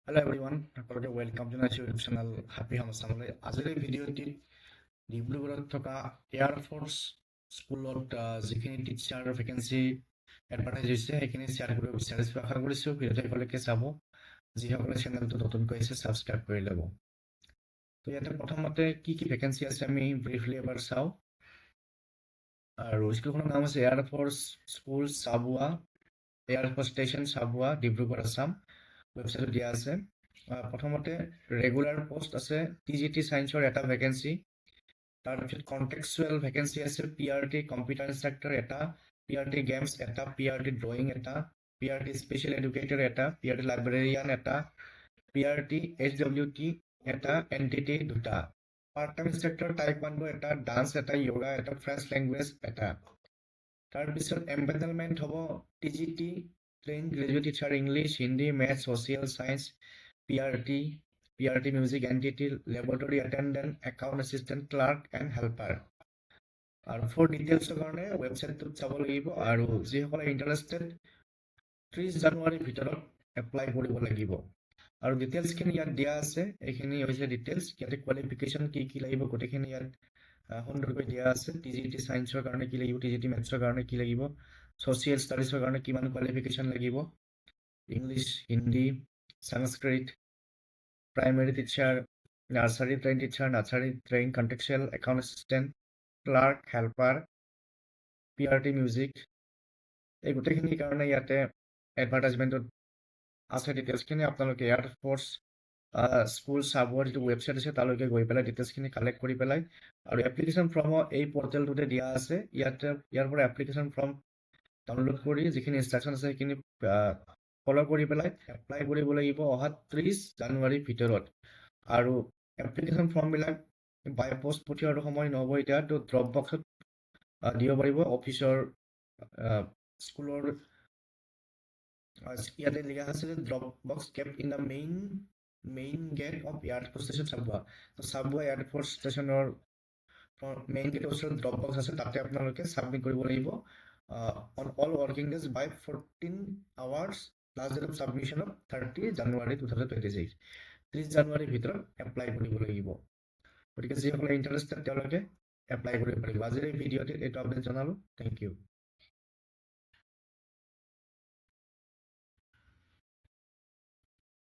Hello everyone, সকলোকে welcome জনাইছোঁ YouTube channel happy হামচামলৈ। আজিৰ এই ভিডিঅ'টিত ডিব্ৰুগড়ত থকা এয়াৰ ফ'ৰ্চ স্কুলত যিখিনি টিচাৰ ভেকেঞ্চি এডভাৰটাইজ হৈছে সেইখিনি শ্বেয়াৰ কৰিব বিচাৰিছোঁ। আশা কৰিছোঁ ভিডিঅ'টো একেলগে চাব। যিসকলে চেনেলটো নতুনকৈ আহিছে ছাবস্ক্ৰাইব কৰি ল'ব। তো ইয়াতে প্ৰথমতে কি ভেকেঞ্চি আছে আমি ব্ৰিফলি এবাৰ চাওঁ। আৰু স্কুলখনৰ নাম আছে air force school Chabua, air force station Chabua, Dibrugarh Assam. ৱেবছাইটত দিয়া আছে। প্ৰথমতে ৰেগুলাৰ পোষ্ট আছে TGT ছায়েন্সৰ এটা ভেকেঞ্চি। তাৰপিছত কণ্টেক্সুৱেল ভেকেঞ্চি আছে PRT কম্পিউটাৰ ইনষ্ট্ৰাক্টৰ এটা, PRT গেমছ এটা, PRT ড্ৰয়িং এটা, PRT স্পেচিয়েল এডুকেটৰ এটা, PRT লাইব্ৰেৰিয়ান এটা, PRT HWT এটা, NTT দুটা, পাৰ্ট টাইম ইনষ্ট্ৰাক্টৰ টাইকোৱাণ্ডো এটা, ডান্স এটা, য়োগা এটা, ফ্ৰেঞ্চ লেংগুৱেজ এটা। তাৰপিছত এম্পেনেলমেণ্ট হ'ব TGT train graduate teacher English, Hindi, maths, social science, PRT music, NTT laboratory attendant, account assistant, clerk and helper. আৰু ফৰ ডিটেইলছৰ কাৰণে ৱেবছাইটটোত চাব লাগিব। আৰু যিসকলে ইণ্টাৰেষ্টেড 30 জানুৱাৰীৰ ভিতৰত এপ্লাই কৰিব লাগিব। আৰু ডিটেইলছখিনি ইয়াত দিয়া আছে। এইখিনি হৈছে ডিটেইলছ। ইয়াতে কোৱালিফিকেশ্যন কি লাগিব গোটেইখিনি ইয়াত সুন্দৰকৈ দিয়া আছে। TGT ছায়েন্সৰ কাৰণে কি লাগিব, TGT মেথছৰ কাৰণে কি লাগিব, ছ'চিয়েল ষ্টাডিজৰ কাৰণে কিমান কোৱালিফিকেশ্যন লাগিব, English, Hindi, Sanskrit, primary teacher, nursery train teacher, nursery train contextual, account assistant, clerk, helper, PRT music, এই গোটেইখিনিৰ কাৰণে ইয়াতে এডভাৰটাইজমেণ্টত আছে। ডিটেইলছখিনি আপোনালোকে এয়াৰ ফ'ৰ্চ স্কুল চাবুৱাৰ যিটো ৱেবছাইট আছে তালৈকে গৈ পেলাই ডিটেইলছখিনি কালেক্ট কৰি পেলাই, আৰু এপ্লিকেশ্যন ফৰ্মো এই পৰ্টেলটোতে দিয়া আছে। ইয়াৰ পৰা এপ্লিকেশ্যন ফৰ্ম ডাউনলোড কৰি যিখিনি ইনষ্ট্ৰাকশ্যন আছে সেইখিনি ফ'ল' কৰি পেলাই এপ্লাই কৰিব লাগিব অহা 30 জানুৱাৰীৰ ভিতৰত। আৰু এপ্লিকেশ্যন ফৰ্মবিলাক বাই পষ্ট পঠিওৱাৰ সময় নহ'ব এতিয়া, তো ড্ৰপ বক্সত দিব পাৰিব অফিচৰ স্কুলৰ। ইয়াতে লিখা আছে যে drop box kept in the main gate of airport station Chabua. Chabua airport ষ্টেচনৰ মেইন গেটৰ ওচৰত ড্ৰপ বক্স আছে, তাতে আপোনালোকে ছাবমিট কৰিব লাগিব on all working days by 14 hours। Last date of submission of 30 January 2026। 30 জানুৱাৰীৰ ভিতৰত এপ্লাই কৰিব লাগিব। গতিকে যিসকলে ইণ্টাৰেষ্টেড তেওঁলোকে এপ্লাই কৰিব পাৰিব। আজিৰ এই ভিডিঅ'টিত এইটো আপডেট জনালোঁ। Thank U.